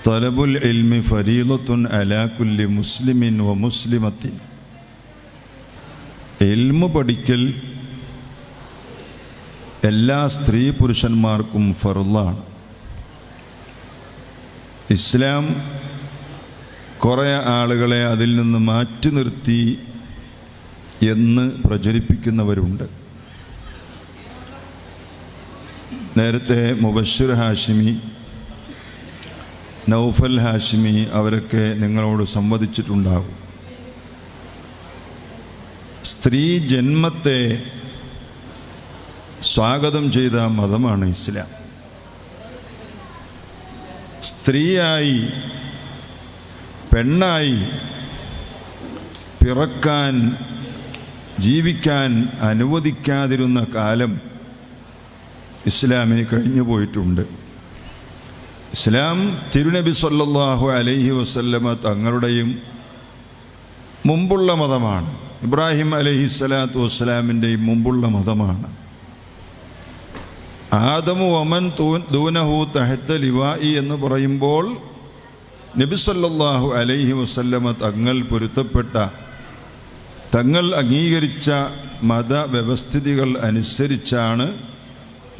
തലബുൽ ഇൽമി ഫരീളത്തുൻ അലാ കുല്ലി മുസ്ലിമിൻ വ മുസ്ലിമത്തിൻ. ഇൽമു പഠിക്കൽ എല്ലാ സ്ത്രീ പുരുഷന്മാർക്കും ഫർളാണ്. ഇസ്ലാം കുറേ ആളുകളെ അതിൽ നിന്ന് മാറ്റി നിർത്തി എന്ന് പ്രചരിപ്പിക്കുന്നവരുണ്ട്. നേരത്തെ മുബശ്ശിർ ഹാഷിമി, നൗഫൽ ഹാഷിമി അവരൊക്കെ നിങ്ങളോട് സംവദിച്ചിട്ടുണ്ടാകും. സ്ത്രീ ജന്മത്തെ സ്വാഗതം ചെയ്ത മതമാണ് ഇസ്ലാം. സ്ത്രീയായി പെണ്ണായി പിറക്കാൻ ജീവിക്കാൻ അനുവദിക്കാതിരുന്ന കാലം ഇസ്ലാമിന് കഴിഞ്ഞു പോയിട്ടുണ്ട്. ഇസ്ലാം തിരുനബി സല്ലല്ലാഹു അലൈഹി വസല്ലമ തങ്ങളുടെയും മുമ്പുള്ള മതമാണ്. ഇബ്രാഹിം അലൈഹിസ്സലാത്തു വസ്സലാമിൻ്റെയും മുമ്പുള്ള മതമാണ്. ആദമു വമൻ ദൂനഹു തഹത്ത ലിവാഇ എന്ന് പറയുമ്പോൾ നബി സല്ലല്ലാഹു അലൈഹി വസല്ലമ തങ്ങൾ പൊരുത്തപ്പെട്ട, തങ്ങൾ അംഗീകരിച്ച മതവ്യവസ്ഥിതികൾ അനുസരിച്ചാണ്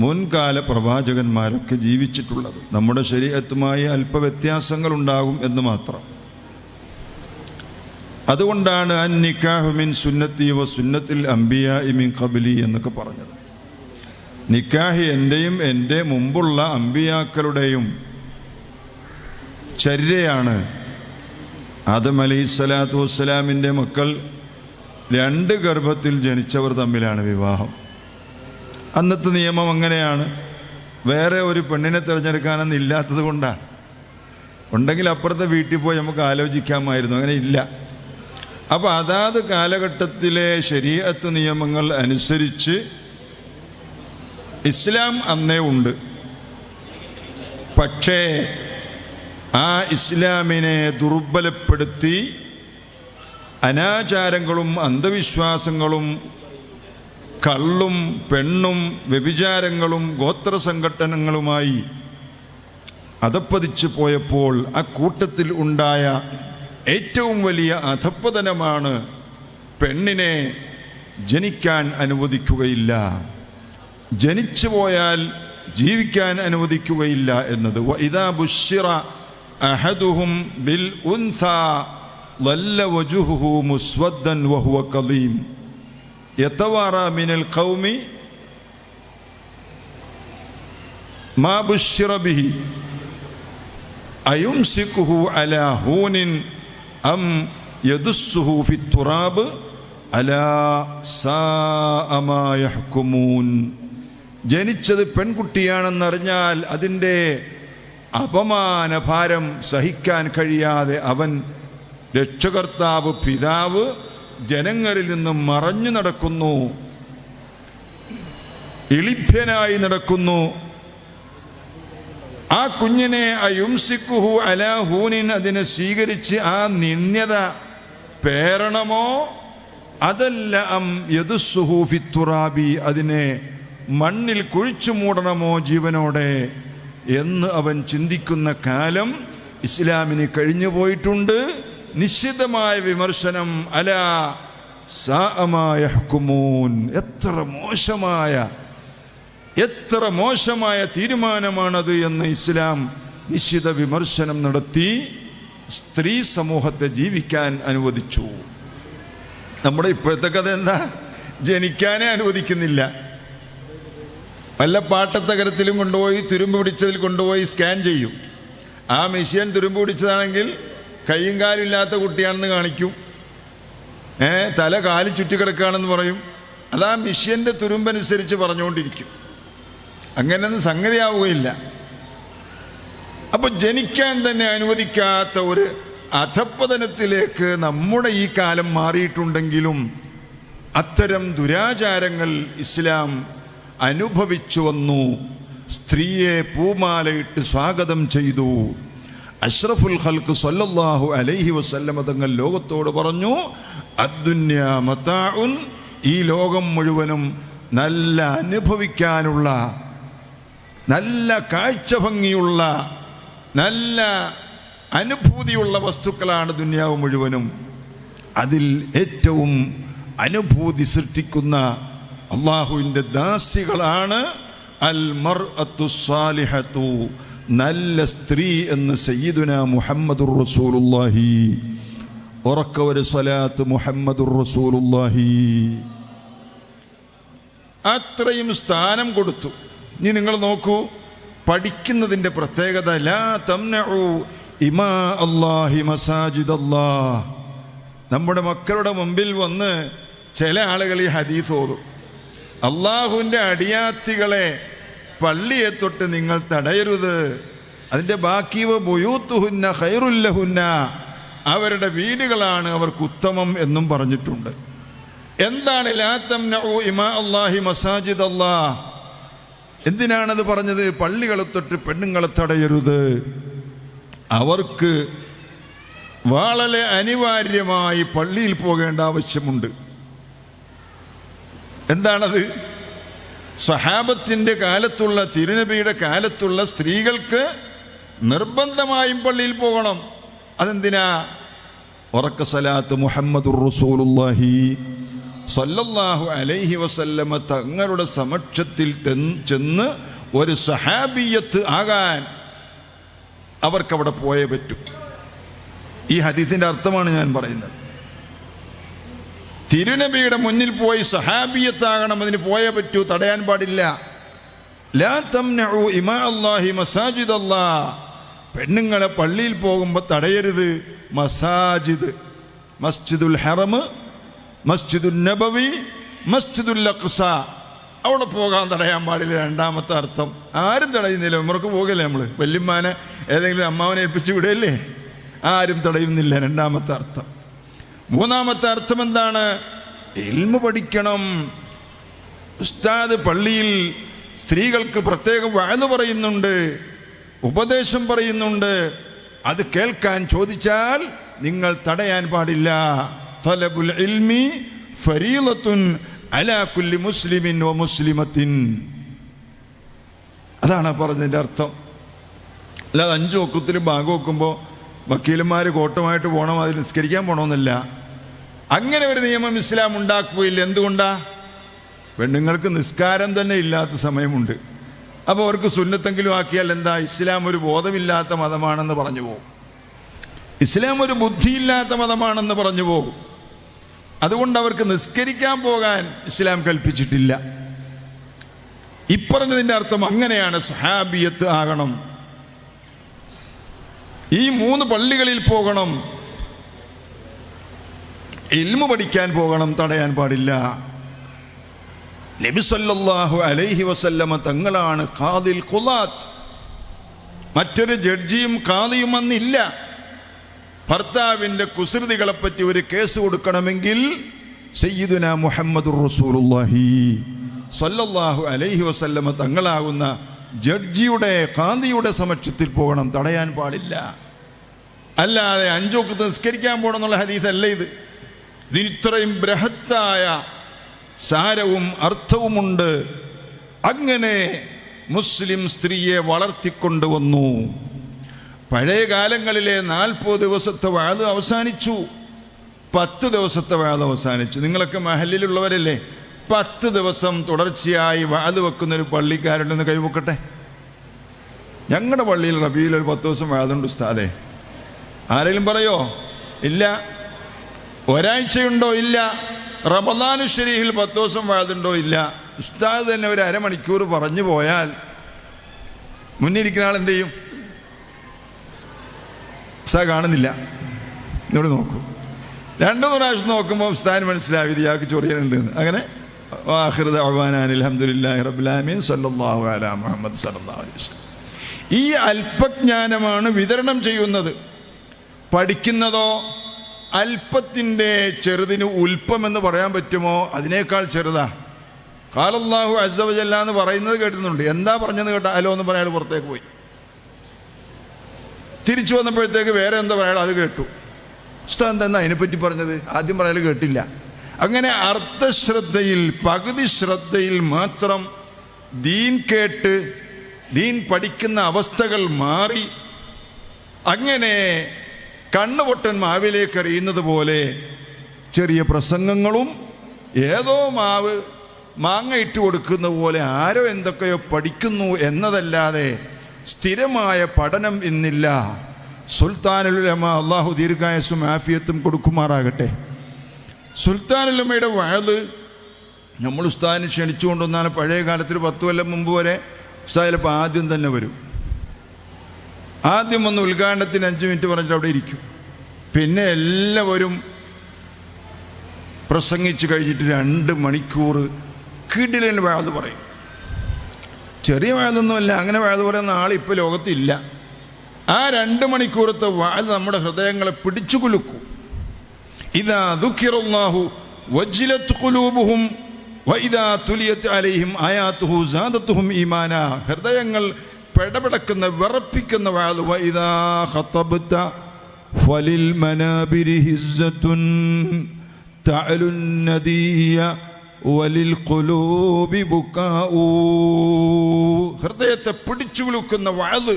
മുൻകാല പ്രവാചകന്മാരൊക്കെ ജീവിച്ചിട്ടുള്ളത്. നമ്മുടെ ശരീഅത്തുമായി അല്പവ്യത്യാസങ്ങളുണ്ടാകും എന്ന് മാത്രം. അതുകൊണ്ടാണ് അൻ നിക്കാഹു മിൻ സുന്നത്തി വ സുന്നത്തിൽ അംബിയാഇ മിൻ ഖബ്ലി എന്നൊക്കെ പറഞ്ഞത്. നിക്കാഹ് എൻ്റെയും എൻ്റെ മുമ്പുള്ള അമ്പിയാക്കളുടെയും ചര്യയാണ്. ആദം അലൈഹിസ്സലാത്തു വസ്സലാമിൻ്റെ മക്കൾ 2 ഗർഭത്തിൽ ജനിച്ചവർ തമ്മിലാണ് വിവാഹം. അന്നത്തെ നിയമം അങ്ങനെയാണ്. വേറെ ഒരു പെണ്ണിനെ തിരഞ്ഞെടുക്കാനൊന്നും ഇല്ലാത്തത് കൊണ്ടാണ്. ഉണ്ടെങ്കിൽ അപ്പുറത്തെ വീട്ടിൽ പോയി നമുക്ക് ആലോചിക്കാമായിരുന്നു. അങ്ങനെ ഇല്ല. അപ്പോൾ അതാത് കാലഘട്ടത്തിലെ ശരീഅത്ത് നിയമങ്ങൾ അനുസരിച്ച് ഇസ്ലാം അന്നേ ഉണ്ട്. പക്ഷേ ആ ഇസ്ലാമിനെ ദുർബലപ്പെടുത്തി അനാചാരങ്ങളും അന്ധവിശ്വാസങ്ങളും കള്ളും പെണ്ണും വ്യഭിചാരങ്ങളും ഗോത്രസംഘടനകളുമായി അധപ്പതിച്ചു പോയപ്പോൾ ആ കൂട്ടത്തിൽ ഉണ്ടായ ഏറ്റവും വലിയ അധപ്പതനമാണ് പെണ്ണിനെ ജനിക്കാൻ അനുവദിക്കുകയില്ല, ജനിച്ചു പോയാൽ ജീവിക്കാൻ അനുവദിക്കുകയില്ല എന്നത്. വഇദാ ബുശ്ശിറ അഹദുഹും ബിൽ ഉൻസാ ളല്ല വജ്ഹുഹു മുസ്വദ്ദൻ വഹുവ കളീം യതവാറ മിനൽ ഖൗമി മാ ബുശ്ശിറ ബിഹി അയുംസികുഹു അലാ ഹൂനിൻ അം യദുസ്സുഹു ഫിത്തുറാബ് അലാ സാഅ മാ യഹ്കുമൂൻ. ജനിച്ചത് പെൺകുട്ടിയാണെന്നറിഞ്ഞാൽ അതിൻ്റെ അപമാനഭാരം സഹിക്കാൻ കഴിയാതെ അവൻ രക്ഷകർത്താവ് പിതാവ് ജനങ്ങളിൽ നിന്നും മറഞ്ഞു നടക്കുന്നു, ഇളിഭ്യനായി നടക്കുന്നു. ആ കുഞ്ഞിനെ അയുംസിക്കുഹു അലാ ഹൂനിൻ, അതിനെ സ്വീകരിച്ച് ആ നിന്ദ്യത പേരണമോ അതല്ല അം യദുസ്സുഹു ഫിത്തുറാബി, അതിനെ മണ്ണിൽ കുഴിച്ചു മൂടണമോ ജീവനോടെ എന്ന് അവൻ ചിന്തിക്കുന്ന കാലം ഇസ്ലാമിന് കഴിഞ്ഞു പോയിട്ടുണ്ട്. നിശ്ചിതമായ വിമർശനം അലാ സാഅ മാ യഹ്കുമൂൻ. എത്ര മോശമായ തീരുമാനമാണത് എന്ന് ഇസ്ലാം നിശ്ചിത വിമർശനം നടത്തി സ്ത്രീ സമൂഹത്തെ ജീവിക്കാൻ അനുവദിച്ചു. നമ്മുടെ ഇപ്പോഴത്തെ കഥ എന്താ? ജനിക്കാനേ അനുവദിക്കുന്നില്ല. വല്ല പാട്ടത്തകരത്തിലും കൊണ്ടുപോയി തുരുമ്പ് പിടിച്ചതിൽ കൊണ്ടുപോയി സ്കാൻ ചെയ്യും. ആ മെഷീൻ തുരുമ്പ് പിടിച്ചതാണെങ്കിൽ കൈയും കാലും ഇല്ലാത്ത കുട്ടിയാണെന്ന് കാണിക്കും. തല കാലി ചുറ്റിക്കിടക്കുകയാണെന്ന് പറയും. അതാ മെഷീൻ്റെ തുരുമ്പനുസരിച്ച് പറഞ്ഞുകൊണ്ടിരിക്കും. അങ്ങനെയൊന്നും സംഗതിയാവുകയില്ല. അപ്പോൾ ജനിക്കാൻ തന്നെ അനുവദിക്കാത്ത ഒരു അധപ്പതനത്തിലേക്ക് നമ്മുടെ ഈ കാലം മാറിയിട്ടുണ്ടെങ്കിലും അത്തരം ദുരാചാരങ്ങൾ ഇസ്ലാം അനുഭവിച്ചു വന്നു. സ്ത്രീയെ പൂമാലയിട്ട് സ്വാഗതം ചെയ്തു. അഷ്റഫുൽ ഖൽഖ് സല്ലല്ലാഹു അലൈഹി വസല്ലമ തങ്ങൾ ലോകത്തോട് പറഞ്ഞു, അദ്ദുന്യാ മതാഉൻ, ഈ ലോകം മുഴുവനും നല്ല അനുഭവിക്കാനുള്ള, നല്ല കാഴ്ച ഭംഗിയുള്ള, നല്ല അനുഭൂതിയുള്ള വസ്തുക്കളാണ് ദുനിയാവ് മുഴുവനും. അതിൽ ഏറ്റവും അനുഭൂതി സൃഷ്ടിക്കുന്ന അള്ളാഹുവിൻ്റെ ദാസികളാണ് അൽ മർഅത്തു സ്വാലിഹത്തു, നല്ല സ്ത്രീ എന്ന് സയ്യിദുനാ മുഹമ്മദുർ റസൂലുള്ളാഹി. ഉറക്കവര് സ്വലാത്ത് മുഹമ്മദുർ റസൂലുള്ളാഹി. അത്രയും സ്ഥാനം കൊടുത്തു. ഇനി നിങ്ങൾ നോക്കൂ, പഠിക്കുന്നതിൻ്റെ പ്രത്യേകത ലാ തംനഉ ഇമാ അല്ലാഹി മസാജിദല്ലാഹ്. നമ്മുടെ മക്കളുടെ മുമ്പിൽ വന്ന് ചില ആളുകൾ ഈ ഹദീസ് ഓതും, അള്ളാഹുവിൻ്റെ അടിയാത്തികളെ പള്ളിയെ തൊട്ട് നിങ്ങൾ തടയരുത്, അതിൻ്റെ ബാക്കി ബുയൂത്തുഹുന്ന ഖൈറുൽ ലഹുന്ന, അവരുടെ വീടുകളാണ് അവർക്ക് ഉത്തമം എന്നും പറഞ്ഞിട്ടുണ്ട്. എന്താണ് ലാ തംനഉ ഇമാ അല്ലാഹി മസാജിദല്ലാഹ്? എന്തിനാണത് പറഞ്ഞത്? പള്ളികളെ തൊട്ട് പെണ്ണുങ്ങളെ തടയരുത്. അവർക്ക് വളരെ അനിവാര്യമായി പള്ളിയിൽ പോകേണ്ട ആവശ്യമുണ്ട്. എന്താണത്? സ്വഹാബത്തിൻ്റെ കാലത്തുള്ള, തിരുനബിയുടെ കാലത്തുള്ള സ്ത്രീകൾക്ക് നിർബന്ധമായും പള്ളിയിൽ പോകണം. അതെന്തിനാ? ഉറക്ക സലാത്ത് മുഹമ്മദുർ റസൂലുള്ളാഹി സ്വല്ലല്ലാഹു അലൈഹി വസല്ലമ തങ്ങളുടെ സമക്ഷത്തിൽ ചെന്ന് ഒരു സഹാബിയത്ത് ആകാൻ അവർക്കവിടെ പോയേ പറ്റൂ. ഈ ഹദീസിന്റെ അർത്ഥമാണ് ഞാൻ പറയുന്നത്. തിരുനബിയുടെ മുന്നിൽ പോയി സഹാബിയത്താകണം, അതിന് പോയേ പറ്റൂ, തടയാൻ പാടില്ല. ലാ തംനഉ ഇമാ അല്ലാഹി മസാജിദല്ലാഹ്. പെണ്ണുങ്ങളെ പള്ളിയിൽ പോകുമ്പോൾ തടയരുത്. മസാജിദ്, മസ്ജിദുൽ ഹറം, മസ്ജിദുൽ നബവി, മസ്ജിദുൽ അഖ്സ, അവിടെ പോകാൻ തടയാൻ പാടില്ല. രണ്ടാമത്തെ അർത്ഥം, ആരും തടയുന്നില്ല. ഉമ്മർക്ക് പോകല്ലേ, നമ്മൾ വല്യമ്മാനെ ഏതെങ്കിലും അമ്മാവനെ ഏൽപ്പിച്ച് വിടല്ലേ, ആരും തടയുന്നില്ല. രണ്ടാമത്തെ അർത്ഥം. മൂന്നാമത്തെ അർത്ഥം എന്താണ്? ഇൽമു പഠിക്കണം. ഉസ്താദ് പള്ളിയിൽ സ്ത്രീകൾക്ക് പ്രത്യേകം വഅദ് പറയുന്നുണ്ട്, ഉപദേശം പറയുന്നുണ്ട്, അത് കേൾക്കാൻ ചോദിച്ചാൽ നിങ്ങൾ തടയാൻ പാടില്ല. തലബുൽ ഇൽമി ഫരീളത്തുൻ അലാ കുല്ലി മുസ്ലിമിൻ വ മുസ്ലിമത്തിൻ. അതാണ് പറഞ്ഞതിൻ്റെ അർത്ഥം. അല്ലാതെ 5 വക്തത്തിന് ബാങ്ക് വെക്കുമ്പോൾ വക്കീലന്മാർ കോട്ടുമായിട്ട് പോകണം, അതിൽ നിസ്കരിക്കാൻ പോകണമെന്നില്ല. അങ്ങനെ ഒരു നിയമം ഇസ്ലാം ഉണ്ടാക്കുകയില്ല. എന്തുകൊണ്ടാ? പെണ്ണുങ്ങൾക്ക് നിസ്കാരം തന്നെ ഇല്ലാത്ത സമയമുണ്ട്. അപ്പോൾ അവർക്ക് സുന്നത്തെങ്കിലും ആക്കിയാൽ എന്താ? ഇസ്ലാം ഒരു ബോധമില്ലാത്ത മതമാണെന്ന് പറഞ്ഞു പോകും, ഇസ്ലാം ഒരു ബുദ്ധിയില്ലാത്ത മതമാണെന്ന് പറഞ്ഞു പോകും. അതുകൊണ്ട് അവർക്ക് നിസ്കരിക്കാൻ പോകാൻ ഇസ്ലാം കൽപ്പിച്ചിട്ടില്ല. ഇപ്പറഞ്ഞതിൻ്റെ അർത്ഥം അങ്ങനെയാണ്. സ്വഹാബിയത്ത് ആകണം, ഈ 3 പള്ളികളിൽ പോകണം, ഇൽമു പഠിക്കാൻ പോകണം, തടയാൻ പാടില്ല. നബി സല്ലല്ലാഹു അലൈഹി വസല്ലമ തങ്ങളാണ് ഖാദിൽ ഖുലാത്ത്. മറ്റൊരു ജഡ്ജിയും ഖാദിയും അന്നില്ല. ഭർത്താവിൻ്റെ കുസൃതികളെപ്പറ്റി ഒരു കേസ് കൊടുക്കണമെങ്കിൽ സയ്യിദുനാ മുഹമ്മദുർ റസൂലുള്ളാഹി സ്വല്ലല്ലാഹു അലൈഹി വസല്ലമ തങ്ങളാകുന്ന ജഡ്ജിയുടെ, ഖാദിയുടെ സമക്ഷത്തിൽ പോകണം, തടയാൻ പാടില്ല. അല്ലാതെ 5 വക്ത് നിസ്കരിക്കാൻ പോകണം എന്നുള്ള ഹദീസല്ല ഇത്. ഇതിന് ഇത്രയും ബൃഹത്തായ സാരവും അർത്ഥവുമുണ്ട്. അങ്ങനെ മുസ്ലിം സ്ത്രീയെ വളർത്തിക്കൊണ്ടുവന്നു. പഴയ കാലങ്ങളിലെ 40 ദിവസത്തെ വഅദ് അവസാനിച്ചു, 10 ദിവസത്തെ വഅദ് അവസാനിച്ചു. നിങ്ങളൊക്കെ മഹല്ലിലുള്ളവരല്ലേ? 10 ദിവസം തുടർച്ചയായി വഅദ് വെക്കുന്നൊരു പള്ളിക്കാരുണ്ടെന്ന് കൈവക്കട്ടെ. ഞങ്ങളുടെ പള്ളിയിൽ റബീൽ ഒരു 10 ദിവസം വഅദുണ്ട് ഉസ്താദേ. ആരെങ്കിലും പറയോ? ഇല്ല. ഒരാഴ്ചയുണ്ടോ? ഇല്ല. റമദാനു ശരീഫിൽ 10 ദിവസം വഅദുണ്ടോ? ഇല്ല. ഉസ്താദ് തന്നെ ഒരു അരമണിക്കൂർ പറഞ്ഞു പോയാൽ മുന്നിരിക്കുന്ന ആൾ എന്ത് ചെയ്യും? ഉസ്താദ് കാണുന്നില്ല, ഇവിടെ നോക്കൂ. 2 പ്രാവശ്യം നോക്കുമ്പോൾ ഉസ്താദിന് മനസ്സിലാവും ഇയാൾക്ക് ചൊറിയാനുണ്ടെന്ന്. അങ്ങനെ ആഖിറു ദഅ്വാനാ അൽഹംദുലില്ലാഹി റബ്ബിൽ ആലമീൻ സല്ലല്ലാഹു അലാ മുഹമ്മദ് സല്ലല്ലാഹു അലൈഹി വസല്ലം. ഈ അല്പജ്ഞാനമാണ് വിതരണം ചെയ്യുന്നത്. പഠിക്കുന്നതോ അല്പത്തിൻ്റെ ചെറുതിന് ഉൽപ്പം എന്ന് പറയാൻ പറ്റുമോ? അതിനേക്കാൾ ചെറുതാ. ഖാലല്ലാഹു അസ്സ വജല്ല എന്ന് പറയുന്നത് കേട്ടിട്ടുണ്ട്. എന്താ പറഞ്ഞെന്ന് കേട്ടാ അലോ എന്ന് പറയാൻ പുറത്തേക്ക് പോയി. തിരിച്ചു വന്നപ്പോഴത്തേക്ക് വേറെ എന്താ പറയാ അത് കേട്ടു. ഉസ്താദ് എന്താ അതിനെപ്പറ്റി പറഞ്ഞത്? ആദ്യം പറയാൻ കേട്ടില്ല. അങ്ങനെ അർത്ഥശ്രദ്ധയിൽ, പകുതി ശ്രദ്ധയിൽ മാത്രം ദീൻ കേട്ട് ദീൻ പഠിക്കുന്ന അവസ്ഥകൾ മാറി അങ്ങനെ കണ്ണുപൊട്ടൻ മാവിലേക്ക് എറിയുന്നത് പോലെ ചെറിയ പ്രസംഗങ്ങളും ഏതോ മാങ്ങ ഇട്ട് കൊടുക്കുന്ന പോലെ ആരോ എന്തൊക്കെയോ പഠിക്കുന്നു എന്നതല്ലാതെ സ്ഥിരമായ പഠനം ഇന്നില്ല. സുൽത്താനുൽ ഉലമ അള്ളാഹു ദീർഘായുസ്സും ആഫിയത്തും കൊടുക്കുമാറാകട്ടെ. സുൽത്താനുൽ ഉലമയുടെ വഅദ് നമ്മൾ ഉസ്താദിനെ ക്ഷണിച്ചു കൊണ്ടുവന്നാൽ പഴയ കാലത്തിൽ 10 കൊല്ലം മുമ്പ് വരെ ഉസ്താദ് ചിലപ്പോൾ ആദ്യം തന്നെ വരും. ആദ്യം വന്ന് ഉദ്ഘാടനത്തിന് 5 മിനിറ്റ് പറഞ്ഞിട്ട് അവിടെ ഇരിക്കും. പിന്നെ എല്ലാവരും പ്രസംഗിച്ച് കഴിഞ്ഞിട്ട് 2 മണിക്കൂർ കിടിലൻ വഅദ് പറയും. ചെറിയ വഅദൊന്നുമല്ല, അങ്ങനെ വഅദ് പറയുന്ന ആളിപ്പോൾ ലോകത്തില്ല. ആ 2 മണിക്കൂറത്തെ വഅദ് നമ്മുടെ ഹൃദയങ്ങളെ പിടിച്ചു കുലുക്കും. ഇദാ ദുക്കിറല്ലാഹു വജ്ലത് ഖുലൂബുഹും വഇദാ തുലിയത് അലൈഹിം ആയാതുഹു സാദത്തുഹും ഈമാനാ. ഹൃദയങ്ങൾ പെടപെടക്കുന്ന വിറപ്പിക്കുന്ന വഅദ്. വഇദാ ഖതബത ഫലിൽ മനാബിരി ഹിസ്സത്തുൻ തഅലുൻ നദിയ വലിൽ ഖുലൂബി ബുകാഉ. ഹൃദയത്തെ പിടിച്ചു കുലുക്കുന്ന വഅദ്.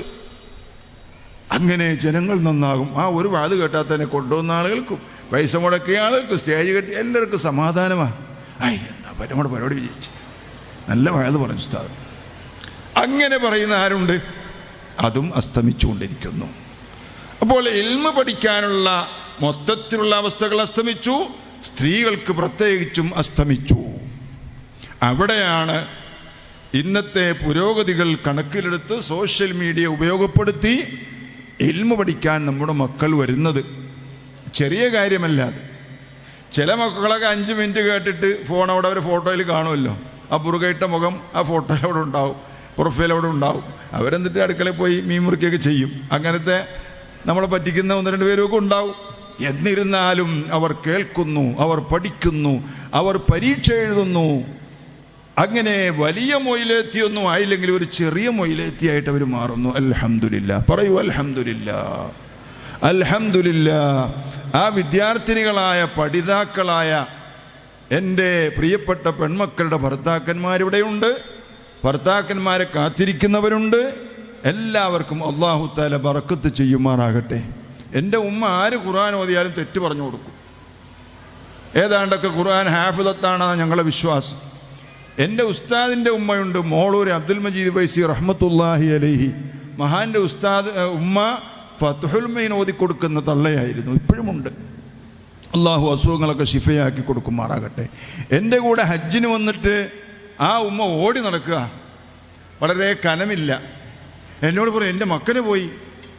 അങ്ങനെ ജനങ്ങൾ നന്നാകും. ആ ഒരു വഅദ് കേട്ടാൽ തന്നെ കൊണ്ടുവന്ന ആളുകൾക്കും പൈസ മുടക്കിയ ആളുകൾക്കും സ്റ്റേജ് കെട്ടി എല്ലാവർക്കും സമാധാനമാണ്. എന്താ നമ്മുടെ പരിപാടി വിജയിച്ച്, നല്ല വഅദ് പറഞ്ഞു ഉസ്താദ്. അങ്ങനെ പറയുന്ന ആരുണ്ട്? അതും അസ്തമിച്ചുകൊണ്ടിരിക്കുന്നു. അപ്പോൾ ഇൽമ് പഠിക്കാനുള്ള മൊത്തത്തിലുള്ള അവസ്ഥകൾ അസ്തമിച്ചു. സ്ത്രീകൾക്ക് പ്രത്യേകിച്ചും അസ്തമിച്ചു. അവിടെയാണ് ഇന്നത്തെ പുരോഗതികൾ കണക്കിലെടുത്ത് സോഷ്യൽ മീഡിയ ഉപയോഗപ്പെടുത്തി ഇൽമു പഠിക്കാൻ നമ്മുടെ മക്കൾ വരുന്നത്. ചെറിയ കാര്യമല്ല അത്. ചില മക്കളൊക്കെ 5 മിനിറ്റ് കേട്ടിട്ട് ഫോൺ അവിടെ ഒരു ഫോട്ടോയിൽ കാണുമല്ലോ. ആ ബുറുകയിട്ട മുഖം ആ ഫോട്ടോയിൽ അവിടെ ഉണ്ടാവും, പ്രൊഫൈൽ അവിടെ ഉണ്ടാവും. അവരെന്നിട്ട് അടുക്കളയിൽ പോയി മീൻ മുറിക്കുകയൊക്കെ ചെയ്യും. അങ്ങനത്തെ നമ്മളെ പറ്റിക്കുന്ന 1-2 പേരൊക്കെ ഉണ്ടാവും. എന്നിരുന്നാലും അവർ കേൾക്കുന്നു, അവർ പഠിക്കുന്നു, അവർ പരീക്ഷ എഴുതുന്നു. അങ്ങനെ വലിയ മൊയിലെത്തിയൊന്നും ആയില്ലെങ്കിൽ ഒരു ചെറിയ മൊയിലെത്തിയായിട്ട് അവർ മാറുന്നു. അൽഹംദുലില്ലാ. പറയൂ അൽഹംദുലില്ലാ, അൽഹംദുലില്ലാ. ആ വിദ്യാർത്ഥിനികളായ പഠിതാക്കളായ എൻ്റെ പ്രിയപ്പെട്ട പെൺമക്കളുടെ ഭർത്താക്കന്മാരിവിടെയുണ്ട്, ഭർത്താക്കന്മാരെ കാത്തിരിക്കുന്നവരുണ്ട്. എല്ലാവർക്കും അല്ലാഹു തആല ബറക്കത്ത് ചെയ്യുമാറാകട്ടെ. എൻ്റെ ഉമ്മ ആര് ഖുർആൻ ഓതിയാലും തെറ്റ് പറഞ്ഞു കൊടുക്കും. ഏതാണ്ടൊക്കെ ഖുർആൻ ഹാഫിളത്താണെന്നാണ് ഞങ്ങളുടെ വിശ്വാസം. എൻ്റെ ഉസ്താദിൻ്റെ ഉമ്മയുണ്ട്, മോളൂർ അബ്ദുൽ മജീദ് വൈസി റഹ്മത്തുള്ളാഹി അലൈഹി. മഹാൻ്റെ ഉസ്താദ് ഉമ്മ ഫത്ഹുൽ മഈൻ ഓതിക്കൊടുക്കുന്ന തള്ളയായിരുന്നു, ഇപ്പോഴുമുണ്ട്. അള്ളാഹു അസുഖങ്ങളൊക്കെ ശിഫയാക്കി കൊടുക്കുമാറാകട്ടെ. എൻ്റെ കൂടെ ഹജ്ജിന് വന്നിട്ട് ആ ഉമ്മ ഓടി നടക്കുക, വളരെ കനമില്ല. എന്നോട് പറയും എൻ്റെ മക്കനെ പോയി.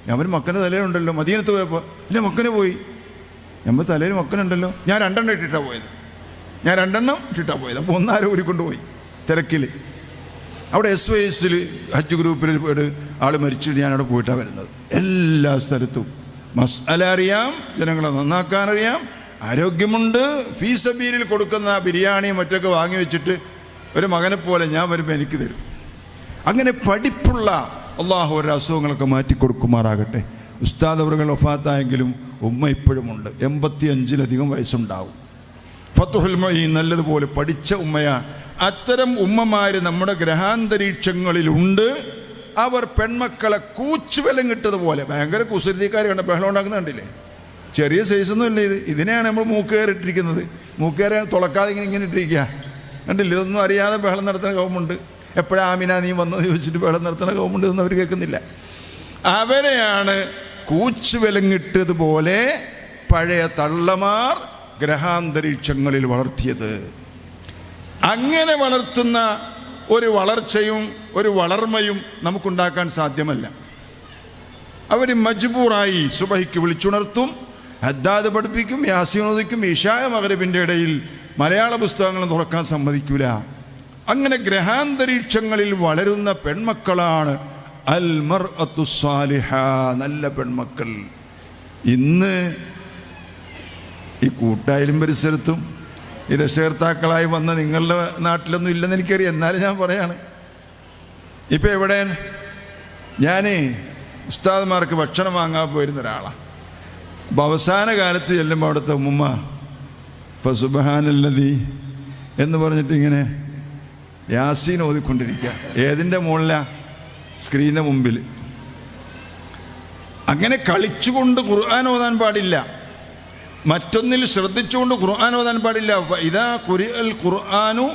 ഞാൻ മക്കൻ്റെ തലയിലുണ്ടല്ലോ, മദീനത്ത് പോയപ്പോൾ എൻ്റെ മക്കനെ പോയി. നമ്മൾ തലയിൽ മക്കനുണ്ടല്ലോ. ഞാൻ 2 എണ്ണം ഇട്ടിട്ടാണ് പോയത്. അപ്പോൾ 1 ആരോ ഊരിക്കൊണ്ടുപോയി തിരക്കിൽ. അവിടെ SYS ഹജ്ജ് ഗ്രൂപ്പിൽ ആൾ മരിച്ചിട്ട് ഞാനവിടെ പോയിട്ടാണ് വരുന്നത്. എല്ലാ സ്ഥലത്തും മസ്അല അറിയാം, ജനങ്ങളെ നന്നാക്കാനറിയാം, ആരോഗ്യമുണ്ട്. ഫീ സബീലിൽ കൊടുക്കുന്ന ബിരിയാണിയും മറ്റൊക്കെ വാങ്ങി വെച്ചിട്ട് ഒരു മകനെ പോലെ ഞാൻ വരുമ്പോൾ എനിക്ക് തരും. അങ്ങനെ പഠിപ്പുള്ള അള്ളാഹു ഒരു അസുഖങ്ങളൊക്കെ മാറ്റിക്കൊടുക്കുമാറാകട്ടെ. ഉസ്താദ് അവറുകൾ വഫാത്തായെങ്കിലും ഉമ്മ ഇപ്പോഴുമുണ്ട്. 85-ലധികം വയസ്സുണ്ടാവും. ഫത്ഹുൽ മഈൻ നല്ലതുപോലെ പഠിച്ച ഉമ്മയാണ്. അത്തരം ഉമ്മമാർ നമ്മുടെ ഗ്രഹാന്തരീക്ഷങ്ങളിലുണ്ട്. അവർ പെൺമക്കളെ കൂച്ചുവലം കിട്ടതുപോലെ ഭയങ്കര കുസൃതിക്കാർ കണ്ട ബഹളം ഉണ്ടാക്കുന്ന കണ്ടില്ലേ? ചെറിയ സൈസൊന്നും ഇല്ല ഇത്. ഇതിനെയാണ് നമ്മൾ മൂക്കുകയറിട്ടിരിക്കുന്നത്. മൂക്കുകയറി തുളക്കാതെ ഇങ്ങനെ ഇട്ടിരിക്കുക കണ്ടില്ല? ഇതൊന്നും അറിയാതെ ബഹളം നടത്തുന്ന കൗമുണ്ട്. എപ്പോഴാ ആമിന നീ വന്നത് ചോദിച്ചിട്ട് ബഹളം നടത്തുന്ന കൗമുണ്ട് എന്ന് അവർ കേൾക്കുന്നില്ല. അവരെയാണ് കൂച്ചുവലങ്ങിട്ടതുപോലെ പഴയ തള്ളമാർ ഗ്രഹാന്തരീക്ഷങ്ങളിൽ വളർത്തിയത്. അങ്ങനെ വളർത്തുന്ന ഒരു വളർച്ചയും ഒരു വളർമയും നമുക്കുണ്ടാക്കാൻ സാധ്യമല്ല. അവർ മജ്ബൂറായി സുബഹിക്ക് വിളിച്ചുണർത്തും, ഹദ്ദാദ് പഠിപ്പിക്കും, യാസീൻ ഓതിക്കും. ഇശായ മഗ്രിബിൻ്റെ ഇടയിൽ മലയാള പുസ്തകങ്ങളും തുറക്കാൻ സമ്മതിക്കൂല. അങ്ങനെ ഗ്രഹാന്തരീക്ഷങ്ങളിൽ വളരുന്ന പെൺമക്കളാണ് അൽ മർഅത്തു സ്വാലിഹ, നല്ല പെൺമക്കൾ. ഇന്ന് ഈ കൂട്ടായാലും പരിസരത്തും ഈ രക്ഷകർത്താക്കളായി വന്ന നിങ്ങളുടെ നാട്ടിലൊന്നും ഇല്ലെന്ന് എനിക്കറിയാം. എന്നാലും ഞാൻ പറയാണ്, ഇപ്പം എവിടെയാണ്? ഞാൻ ഉസ്താദ്മാർക്ക് ഭക്ഷണം വാങ്ങാൻ പോയിരുന്ന ഒരാളാണ്. അപ്പോൾ അവസാന കാലത്ത് ചെല്ലുമ്പോൾ അവിടുത്തെ ഉമ്മ ഫസുബ്ഹാനല്ലദീ എന്ന് പറഞ്ഞിട്ട് ഇങ്ങനെ യാസീൻ ഓതിക്കൊണ്ടിരിക്കുക. ഏതിൻ്റെ മുകളിലാണ്? സ്ക്രീനിൻ്റെ മുമ്പിൽ. അങ്ങനെ കളിച്ചുകൊണ്ട് ഖുർആൻ ഓതാൻ പാടില്ല, മറ്റൊന്നിൽ ശ്രദ്ധിച്ചുകൊണ്ട് ഖുർആൻ ഓതാൻ പാടില്ല. ഇദാ ഖുരിഅൽ ഖുർആനു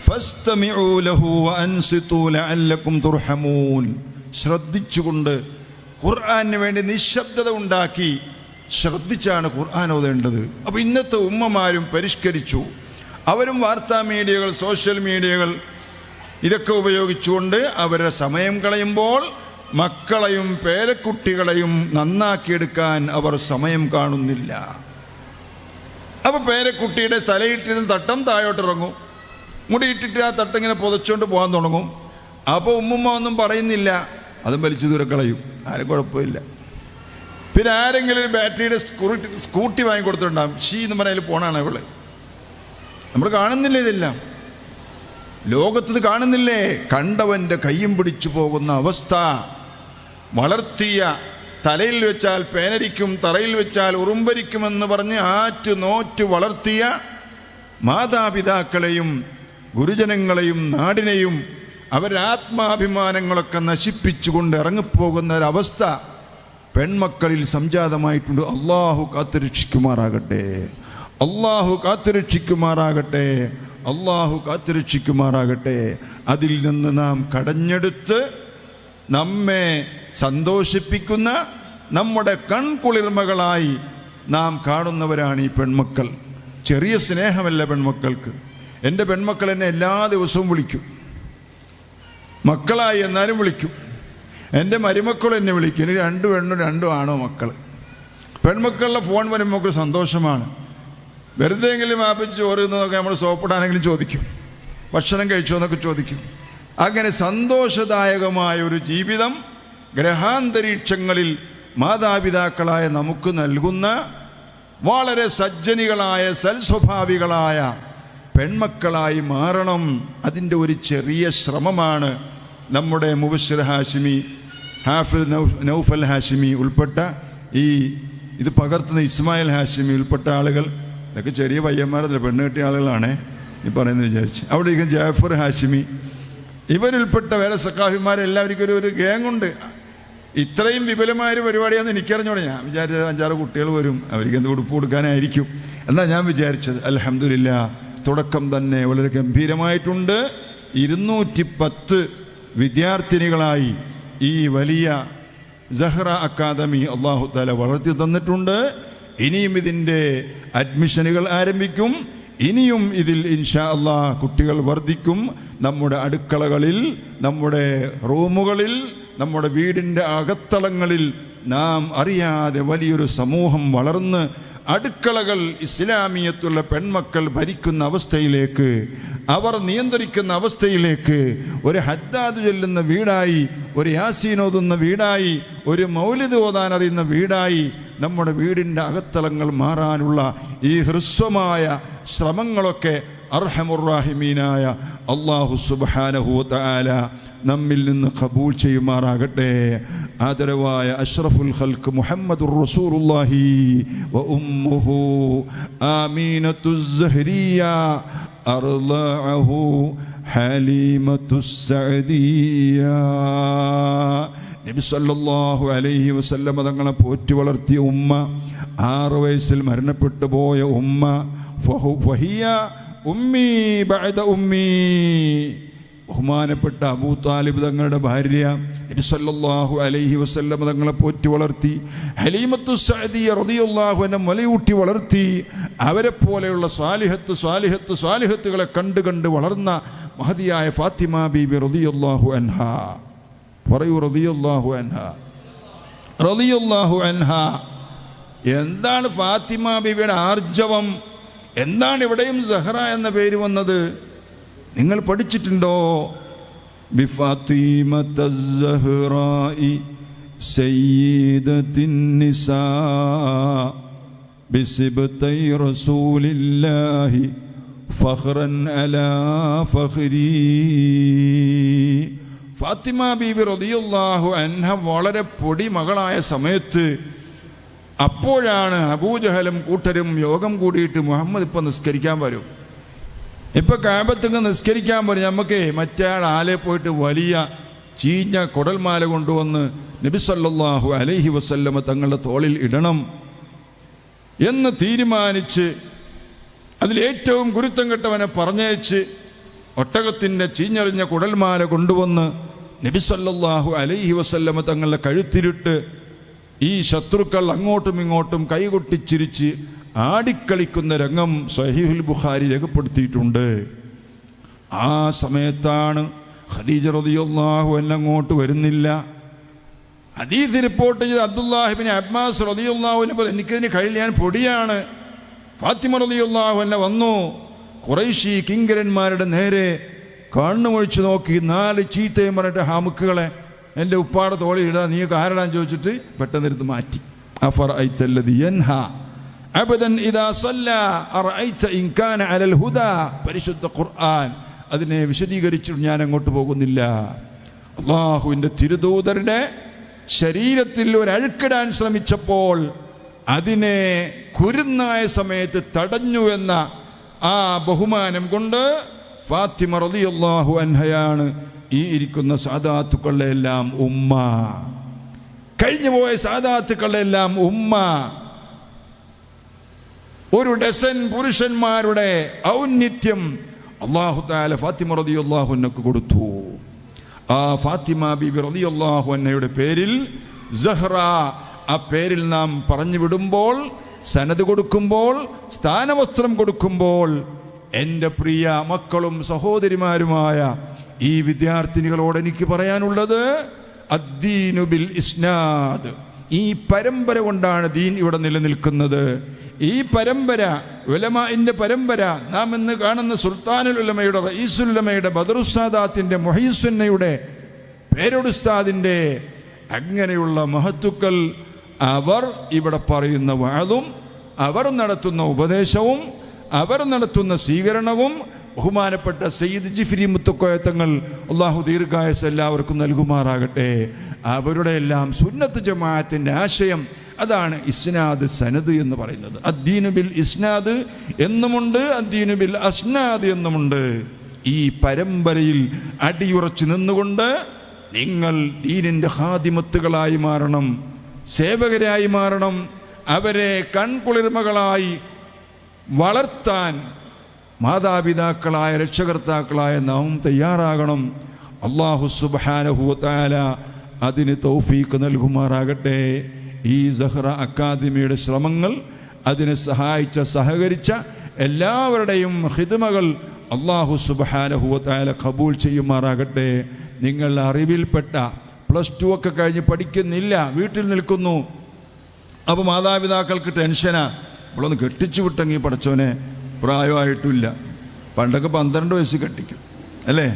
ഫസ്തമിഉ ലഹു വഅൻസിതു ലഅല്ലകും തുർഹമൂൻ. ശ്രദ്ധിച്ചുകൊണ്ട് ഖുർആന് വേണ്ടി നിശബ്ദത ഉണ്ടാക്കി ശ്രദ്ധിച്ചാണ് ഖുർആൻ ഓതേണ്ടത്. അപ്പോൾ ഇന്നത്തെ ഉമ്മമാരും പരിഷ്കരിച്ചു. അവരും വാർത്താ മീഡിയകൾ, സോഷ്യൽ മീഡിയകൾ ഇതൊക്കെ ഉപയോഗിച്ചുകൊണ്ട് അവരുടെ സമയം കളയുമ്പോൾ മക്കളെയും പേരക്കുട്ടികളെയും നന്നാക്കിയെടുക്കാൻ അവർ സമയം കാണുന്നില്ല. അപ്പോൾ പേരക്കുട്ടിയുടെ തലയിട്ടിരുന്ന് തട്ടം താഴോട്ടിറങ്ങും, മുടിയിട്ടിട്ട് ആ തട്ടിങ്ങനെ പുതച്ചുകൊണ്ട് പോകാൻ തുടങ്ങും. അപ്പോൾ ഉമ്മുമ്മ ഒന്നും പറയുന്നില്ല, അതും വലിച്ചു ദൂരെ കളയും, ആരും കുഴപ്പമില്ല. പിന്നെ ആരെങ്കിലും ഒരു ബാറ്ററിയുടെ സ്കൂട്ടി വാങ്ങിക്കൊടുത്തിട്ടുണ്ടാകും, ഷീ എന്ന് പറഞ്ഞാൽ പോണാണ് ഇവള്. നമ്മൾ കാണുന്നില്ല, ഇതെല്ലാം ലോകത്ത് കാണുന്നില്ലേ? കണ്ടവൻ്റെ കയ്യും പിടിച്ചു പോകുന്ന അവസ്ഥ. വളർത്തിയ തലയിൽ വെച്ചാൽ പേനരിക്കും, തറയിൽ വെച്ചാൽ ഉറുമ്പരിക്കുമെന്ന് പറഞ്ഞ് ആറ്റു നോറ്റു വളർത്തിയ മാതാപിതാക്കളെയും ഗുരുജനങ്ങളെയും നാടിനെയും അവരുടെ ആത്മാഭിമാനങ്ങളൊക്കെ നശിപ്പിച്ചുകൊണ്ട് ഇറങ്ങിപ്പോകുന്ന ഒരവസ്ഥ പെൺമക്കളിൽ സംജാതമായിട്ടുണ്ട്. അള്ളാഹു കാത്തുരക്ഷിക്കുമാറാകട്ടെ, അള്ളാഹു കാത്തുരക്ഷിക്കുമാറാകട്ടെ, അള്ളാഹു കാത്തുരക്ഷിക്കുമാറാകട്ടെ. അതിൽ നിന്ന് നാം കടഞ്ഞെടുത്ത് നമ്മെ സന്തോഷിപ്പിക്കുന്ന നമ്മുടെ കൺകുളിർമകളായി നാം കാണുന്നവരാണ് ഈ പെൺമക്കൾ. ചെറിയ സ്നേഹമല്ല പെൺമക്കൾക്ക്. എൻ്റെ പെൺമക്കൾ എന്നെ എല്ലാ ദിവസവും വിളിക്കും, മക്കളായി എന്നാലും വിളിക്കും. എൻ്റെ മരുമക്കൾ എന്നെ വിളിക്കും. ഇനി 2 പെണ്ണും 2 ആണോ മക്കൾ. പെൺമക്കളുടെ ഫോൺ വരുമ്പോൾ സന്തോഷമാണ്. വെറുതെ എങ്കിലും ആപ്പിച്ച് ചോറുന്നതൊക്കെ നമ്മൾ സോപ്പിടാനെങ്കിലും ചോദിക്കും, ഭക്ഷണം കഴിച്ചോ എന്നൊക്കെ ചോദിക്കും. അങ്ങനെ സന്തോഷദായകമായ ഒരു ജീവിതം ഗ്രഹാന്തരീക്ഷങ്ങളിൽ മാതാപിതാക്കളായ നമുക്ക് നൽകുന്ന വളരെ സജ്ജനികളായ സൽസ്വഭാവികളായ പെൺമക്കളായി മാറണം. അതിൻ്റെ ഒരു ചെറിയ ശ്രമമാണ് നമ്മുടെ മുബശ്ശിർ ഹാഷിമി, ഹാഫിദ് നൗഫൽ ഹാഷിമി ഉൾപ്പെട്ട ഇത് പകർത്തുന്ന ഇസ്മായിൽ ഹാഷിമി ഉൾപ്പെട്ട ആളുകൾ. ഇതൊക്കെ ചെറിയ പയ്യന്മാരല്ല, പെണ്ണ് കെട്ടിയ ആളുകളാണ് ഈ പറയുന്നത് വിചാരിച്ച്. അവിടെ ഇരിക്കുന്ന ജാഫർ ഹാഷിമി, ഇവരുൾപ്പെട്ട വേറെ സഖാഫിമാരെല്ലാവർക്കും ഒരു ഗ്യാങ്ങുണ്ട്. ഇത്രയും വിപുലമായൊരു പരിപാടിയാണെന്ന് എനിക്കറിഞ്ഞോടെ. ഞാൻ വിചാരിച്ചത് 5-6 കുട്ടികൾ വരും, അവർക്ക് എന്ത് ഉടുപ്പ് കൊടുക്കാനായിരിക്കും എന്നാണ് ഞാൻ വിചാരിച്ചത്. അൽഹംദുലില്ലാ, തുടക്കം തന്നെ വളരെ ഗംഭീരമായിട്ടുണ്ട്. 210 വിദ്യാർത്ഥിനികളായി ഈ വലിയ സഹ്റ അക്കാദമി അല്ലാഹു തആല വളർത്തി തന്നിട്ടുണ്ട്. ഇനിയും ഇതിൻ്റെ അഡ്മിഷനുകൾ ആരംഭിക്കും. ഇനിയും ഇതിൽ ഇൻഷാ അല്ലാഹ് കുട്ടികൾ വർദ്ധിക്കും. നമ്മുടെ അടുക്കളകളിൽ, നമ്മുടെ റൂമുകളിൽ, നമ്മുടെ വീടിൻ്റെ അകത്തളങ്ങളിൽ നാം അറിയാതെ വലിയൊരു സമൂഹം വളർന്ന് അടുക്കളകൾ ഇസ്ലാമിയത്തുള്ള പെൺമക്കൾ ഭരിക്കുന്ന അവസ്ഥയിലേക്ക്, അവർ നിയന്ത്രിക്കുന്ന അവസ്ഥയിലേക്ക്, ഒരു ഹദ്ദാദ് ചൊല്ലുന്ന വീടായി, ഒരു യാസീൻ ഓതുന്ന വീടായി, ഒരു മൗലിദ് ഓതാൻ അറിയുന്ന വീടായി നമ്മുടെ വീടിൻ്റെ അകത്തളങ്ങൾ മാറാനുള്ള ഈ ഹ്രസ്വമായ ശ്രമങ്ങളൊക്കെ അർഹമുർ-റാഹിമീനായ അല്ലാഹു സുബ്ഹാനഹു വ തആല നമ്മിൽ നിന്ന് ഖബൂൽ ചെയ്യുമാറാകട്ടെ. ആദരവായ അഷ്റഫുൽ ഖൽഖ് മുഹമ്മദുർ റസൂലുള്ളാഹി വ ഉമ്മുഹു ആമീനത്തുസ് സഹരിയ അർളഅഹു ഹലീമത്തുസ് സഅദിയ. നബി സല്ലല്ലാഹു അലൈഹി വസല്ലം തങ്ങളെ പോറ്റി വളർത്തിയ ഉമ്മ, 6 വയസ്സിൽ മരണപ്പെട്ടു പോയ ഉമ്മ, ഫഹിയ ഉമ്മി ബഅദ ഉമ്മി. ബഹുമാനപ്പെട്ട അബൂ താലിബ് തങ്ങളുടെ ഭാര്യ നബി സല്ലല്ലാഹു അലൈഹി വസല്ലം തങ്ങളെ പോറ്റി വളർത്തി. ഹലീമത്തുസ് സഅദിയ റളിയല്ലാഹു അൻഹ മുലയൂട്ടി വളർത്തി. അവരെ പോലെയുള്ള സ്വാലിഹത്തുകളെ കണ്ട് വളർന്ന മഹദിയായ ഫാത്തിമ ബീബി റളിയല്ലാഹു അൻഹ. പറയൂ റളിയല്ലാഹു അൻഹ, റളിയല്ലാഹു അൻഹ. എന്താണ് ഫാത്തിമ ബീബിയുടെ ആർജവം? എന്താണ് ഇവിടെയും സഹ്റ എന്ന പേര് വന്നത്? നിങ്ങൾ പഠിച്ചിട്ടുണ്ടോ? ബിഫാത്തിമത്തസ് സഹ്റാഇ സയ്യിദത്തിൻ നിസാ ബിസിബ്തൈ റസൂലില്ലാഹി ഫഖ്റൻ അലാ ഫഖ്രി. ഫാത്തിമ ബീബി റളിയല്ലാഹു അൻഹ വളരെ പൊടി മകളായ സമയത്ത്, അപ്പോഴാണ് അബൂജഹലും കൂട്ടരും യോഗം കൂടിയിട്ട് മുഹമ്മദ് ഇപ്പം നിസ്കരിക്കാൻ വരും, ഇപ്പം കഅബത്തുക്ക് നിസ്കരിക്കാൻ വരും, നമുക്ക് മറ്റേ ആളെ പോയിട്ട് വലിയ ചീഞ്ഞ കുടൽമാല കൊണ്ടുവന്ന് നബി സല്ലല്ലാഹു അലൈഹി വസല്ലമ തങ്ങളുടെ തോളിൽ ഇടണം എന്ന് തീരുമാനിച്ച് അതിലേറ്റവും ഗുരുത്വം കെട്ടവനെ പറഞ്ഞയച്ച് ഒട്ടകത്തിൻ്റെ ചീഞ്ഞറിഞ്ഞ കുടൽമാല കൊണ്ടുവന്ന് നബി സല്ലല്ലാഹു അലൈഹി വസല്ലമ തങ്ങളുടെ കഴുത്തിലിട്ട് ഈ ശത്രുക്കൾ അങ്ങോട്ടും ഇങ്ങോട്ടും കൈകൊട്ടിച്ചിരിച്ച് ആടിക്കളിക്കുന്ന രംഗം സ്വഹീഹുൽ ബുഖാരി രേഖപ്പെടുത്തിയിട്ടുണ്ട്. ആ സമയത്താണ് ഖദീജ റളിയല്ലാഹു അൻഹ അങ്ങോട്ട് വരുന്നില്ല. ഹദീസ് റിപ്പോർട്ട് ചെയ്ത് അബ്ദുല്ലാഹി ഇബ്നു അബ്ബാസ് റളിയല്ലാഹു അൻഹു എനിക്കതിന് കഴിയില്ല, ഞാൻ പൊടിയാണ്. ഫാത്തിമ റളിയല്ലാഹു അൻഹ വന്നു. ഖുറൈശി കിങ്കരന്മാരുടെ നേരെ കണ്ണുമൊഴിച്ച് നോക്കി 4 ചീത്തയും പറഞ്ഞിട്ട് ഹാമുക്കുകളെ എൻ്റെ ഉപ്പാടെ തോളി ഇടാ, നീ ആരടാൻ ചോദിച്ചിട്ട് പെട്ടെന്ന് എടുത്ത് മാറ്റി. അഫറഅയ്തല്ലദി യൻഹാ അബദൻ ഇദാ സല്ലാ അറഅയ്ത ഇൻ കാന അലൽ ഹുദാ. പരിശുദ്ധ ഖുർആൻ അതിനെ വിശദീകരിച്ചിട്ട് ഞാൻ അങ്ങോട്ട് പോകുന്നില്ല. അല്ലാഹുവിൻ്റെ തിരുദൂതരുടെ ശരീരത്തിൽ ഒരു അഴുക്കിടാൻ ശ്രമിച്ചപ്പോൾ അതിനെ കുരുന്നായ സമയത്ത് തടഞ്ഞു എന്ന ആ ബഹുമാനം കൊണ്ട് ഫാത്തിമ റളിയല്ലാഹു അൻഹയാണ് ഈ ഇരിക്കുന്ന സാദാത്തുക്കളുടെ എല്ലാം ഉമ്മ, കഴിഞ്ഞുപോയ സാദാത്തുക്കളുടെ എല്ലാം ഉമ്മ. ഒരു ഡസൻ പുരുഷന്മാരുടെ ഔന്നിത്യം അല്ലാഹു തആല ഫാത്തിമ റളിയല്ലാഹു അൻഹയ്ക്ക് കൊടുത്തു. ആ ഫാത്തിമ ബീബി റളിയല്ലാഹു അൻഹയുടെ പേരിൽ സഹ്റ, ആ പേരിൽ നാം പറഞ്ഞു വിടുമ്പോൾ, സനത് കൊടുക്കുമ്പോൾ, സ്ഥാനവസ്ത്രം കൊടുക്കുമ്പോൾ എൻ്റെ പ്രിയ മക്കളും സഹോദരിമാരുമായ ഈ വിദ്യാർത്ഥിനികളോട് എനിക്ക് പറയാനുള്ളത്, അദ്ദീനു ബിൽ ഇസ്നാദ്. ഈ പരമ്പര കൊണ്ടാണ് ദീൻ ഇവിടെ നിലനിൽക്കുന്നത്. ഈ പരമ്പര, ഉലമാഇന്റെ പരമ്പര, നാം ഇന്ന് കാണുന്ന സുൽത്താനുൽ ഉലമയുടെ, റഈസുൽ ഉലമയുടെ, ബദറുസ്സാദാത്തിന്റെ, മുഹയ്യിസുന്നയുടെ, പേരൊടുസ്താദിന്റെ അങ്ങനെയുള്ള മഹത്തുക്കൾ അവർ ഇവിടെ പറയുന്ന വഅദും അവർ നടത്തുന്ന ഉപദേശവും അവർ നടത്തുന്ന സ്വീകരണവും ബഹുമാനപ്പെട്ട സയ്യിദ് ജിഫ്രി മുത്തുക്കോയത്തങ്ങൾ അള്ളാഹു ദീർഘായുസ്സ് എല്ലാവർക്കും നൽകുമാറാകട്ടെ. അവരുടെ എല്ലാം സുന്നത്ത് ജമാഅത്തിന്റെ ആശയം അതാണ് ഇസ്നാദ് സനദ് എന്ന് പറയുന്നത്. അദ്ദീനു ബിൽ ഇസ്നാദ് എന്നുമുണ്ട്, അദ്ദീനു ബിൽ അസ്നാദ് എന്നുമുണ്ട്. ഈ പരമ്പരയിൽ അടിയുറച്ചു നിന്നുകൊണ്ട് നിങ്ങൾ ദീനിന്റെ ഖാദിമത്തുകളായി മാറണം, സേവകരായി മാറണം. അവരെ കൺകുളിർമകളായി വളർത്താൻ മാതാപിതാക്കളായ രക്ഷകർത്താക്കളായ നാം തയ്യാറാകണം. അല്ലാഹു സുബ്ഹാനഹു വ തആല അതിന് തൗഫീഖ് നൽകുമാറാകട്ടെ. ഈ സഹ്റ അക്കാദമിയുടെ ശ്രമങ്ങൾ, അതിനെ സഹായിച്ച സഹകരിച്ച എല്ലാവരുടെയും ഖിദ്മകൾ അല്ലാഹു സുബ്ഹാനഹു വ തആല ഖബൂൽ ചെയ്യുമാറാകട്ടെ. നിങ്ങൾ അറിവിൽപ്പെട്ട +2 ഒക്കെ കഴിഞ്ഞ് പഠിക്കുന്നില്ല, വീട്ടിൽ നിൽക്കുന്നു. അപ്പോൾ മാതാപിതാക്കൾക്ക് ടെൻഷനാ, ഇവളൊന്ന് കെട്ടിച്ചു വിട്ടെങ്കിൽ പഠിച്ചോനെ പ്രായമായിട്ടില്ല. പണ്ടൊക്കെ 12 വയസ്സ് കെട്ടിക്കും അല്ലേ,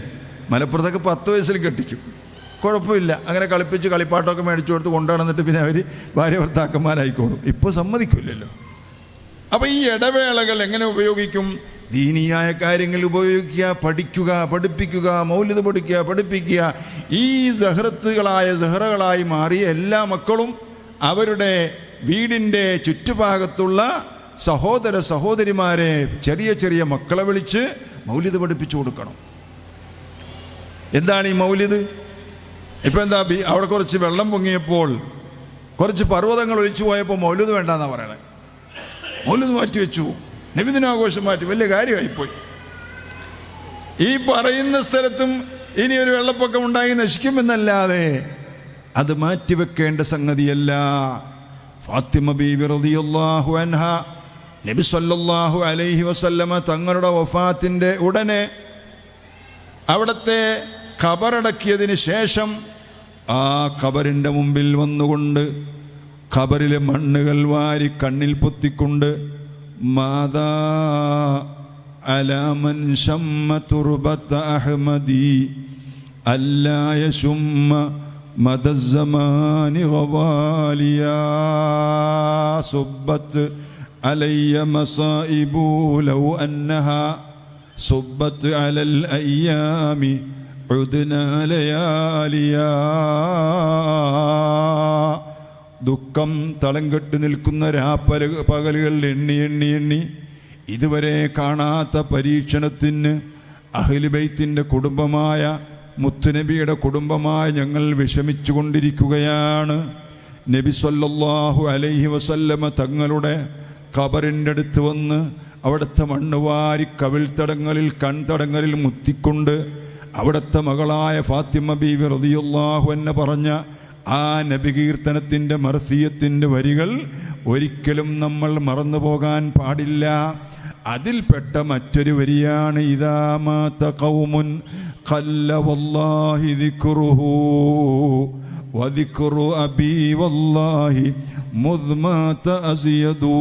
മലപ്പുറത്തൊക്കെ 10 വയസ്സിൽ കെട്ടിക്കും, കുഴപ്പമില്ല. അങ്ങനെ കളിപ്പിച്ച് കളിപ്പാട്ടമൊക്കെ മേടിച്ചു കൊടുത്ത് കൊണ്ടുവന്നിട്ട് പിന്നെ അവർ ഭാര്യ ഭർത്താക്കന്മാരായിക്കോളും. ഇപ്പോൾ സമ്മതിക്കില്ലല്ലോ. അപ്പോൾ ഈ ഇടവേളകൾ എങ്ങനെ ഉപയോഗിക്കും? ദീനിയായ കാര്യങ്ങൾ ഉപയോഗിക്കുക, പഠിക്കുക, പഠിപ്പിക്കുക, മൗലിദ് പഠിക്കുക, പഠിപ്പിക്കുക. ഈ സഹ്റകളായി മാറിയ എല്ലാ മക്കളും അവരുടെ വീടിൻ്റെ ചുറ്റുഭാഗത്തുള്ള സഹോദര സഹോദരിമാരെ, ചെറിയ ചെറിയ മക്കളെ വിളിച്ച് മൗലിദ് പഠിപ്പിച്ചു കൊടുക്കണം. എന്താണ് ഈ മൗലിദ്? ഇപ്പം എന്താ, അവിടെ കുറച്ച് വെള്ളം പൊങ്ങിയപ്പോൾ, കുറച്ച് പർവ്വതങ്ങൾ ഒലിച്ചു പോയപ്പോൾ മൗലിദ് വേണ്ടെന്നാണ് പറയണേ. മൗലിദ് മാറ്റിവെച്ചു, നബിദിനാഘോഷം മാറ്റി, വലിയ കാര്യമായിപ്പോയി. ഈ പറയുന്ന സ്ഥലത്തും ഇനി ഒരു വെള്ളപ്പൊക്കം ഉണ്ടായി നശിക്കുമെന്നല്ലാതെ അത് മാറ്റിവെക്കേണ്ട സംഗതിയല്ല. ഫാത്തിമ ബീബി റളിയല്ലാഹു അൻഹ നബി സല്ലല്ലാഹു അലൈഹി വസല്ലമ തങ്ങളുടെ വഫാത്തിൻ്റെ ഉടനെ അവിടുത്തെ ഖബറടക്കിയതിന് ശേഷം ആ ഖബറിൻ്റെ മുമ്പിൽ വന്നുകൊണ്ട് ഖബറിലെ മണ്ണുകൾ വാരി കണ്ണിൽ പൊത്തിക്കൊണ്ട് മാതാ അലാ മൻ ശമ്മ തുർബത അഹ്മദി അല്ലാ യശുമ്മ മദസ്സമാനി ഗവാലിയാ സുബ്ബത് അലയ്യ മസായിബു ലൗ അന്നഹാ സുബ്ബത് അലൽ അയ്യാമി ഉദ്നാ ലയാലിയാ. ദുഃഖം തളം കെട്ടി നിൽക്കുന്ന പകലുകൾ എണ്ണി എണ്ണി എണ്ണി ഇതുവരെ കാണാത്ത പരീക്ഷണത്തിന് അഹ്ലു ബൈത്തിന്റെ കുടുംബമായ മുത്തുനബിയുടെ കുടുംബമായി ഞങ്ങൾ വിഷമിച്ചു കൊണ്ടിരിക്കുകയാണ്. നബി സല്ലല്ലാഹു അലൈഹി വസല്ലമ തങ്ങളുടെ ഖബറിൻ്റെ അടുത്ത് വന്ന് അവിടുത്തെ മണ്ണ് വാരി കവിൾത്തടങ്ങളിൽ കൺതടങ്ങളിൽ മുത്തിക്കൊണ്ട് അവിടുത്തെ മകളായ ഫാത്തിമ ബീവി റളിയല്ലാഹു അൻഹ പറഞ്ഞ ആ നബി കീർത്തനത്തിൻ്റെ മർസിയത്തിൻ്റെ വരികൾ ഒരിക്കലും നമ്മൾ മറന്നു പോകാൻ പാടില്ല. അതിൽപ്പെട്ട മറ്റൊരു വരിയാണ് ഇദാ മാത ഖൗമുൻ ഖല്ല വല്ലാഹി ദിക്റുഹു വദിക്റു അബീ വല്ലാഹി മുദ് മാത അസിയദൂ.